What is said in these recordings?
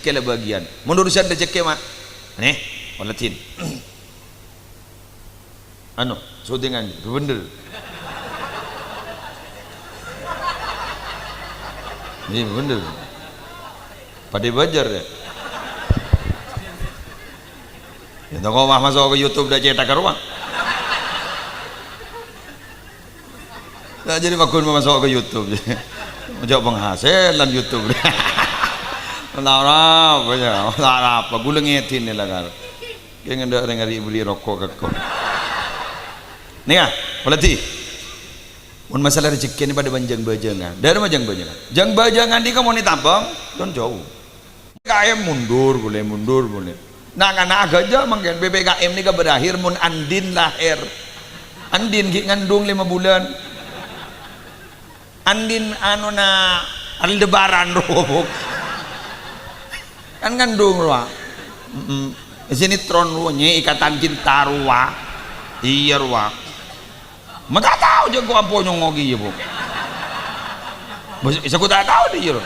kela bagian menurusan rezeki mak nih walatin anu syutingan bener ini bener pada bajar ya itu kau mah masuk ke YouTube dah cetak ke rumah nah, jadi makun masuk ke YouTube menjawab penghasilan YouTube apa gue ngetin nih lah kan yang nggak ngari beli rokok ke nih ya pelatih mun masalah rezeki ini pada banjang bajangan dari banjang bajangan jang bajangan di kamu nih tampang don jauh KM mundur boleh nah karena agak aja mungkin BPKM ini berakhir mun Andin lahir Andin ngandung 5 bulan Andin anu na Aldebaran robok kan ngandung ruang sinetron ruangnya ikatan cinta ruang iya ruang mata tahu je gua apa nyongogi ya bu bisa ku tak tahu dia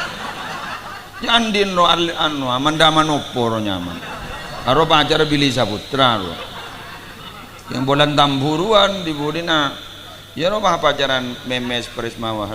Andin ro anu Amanda Manopo ro nyaman karo pacar Billy Saputra ro yang bolan tamburuan di budina ya ro pacaran Memes Prismawah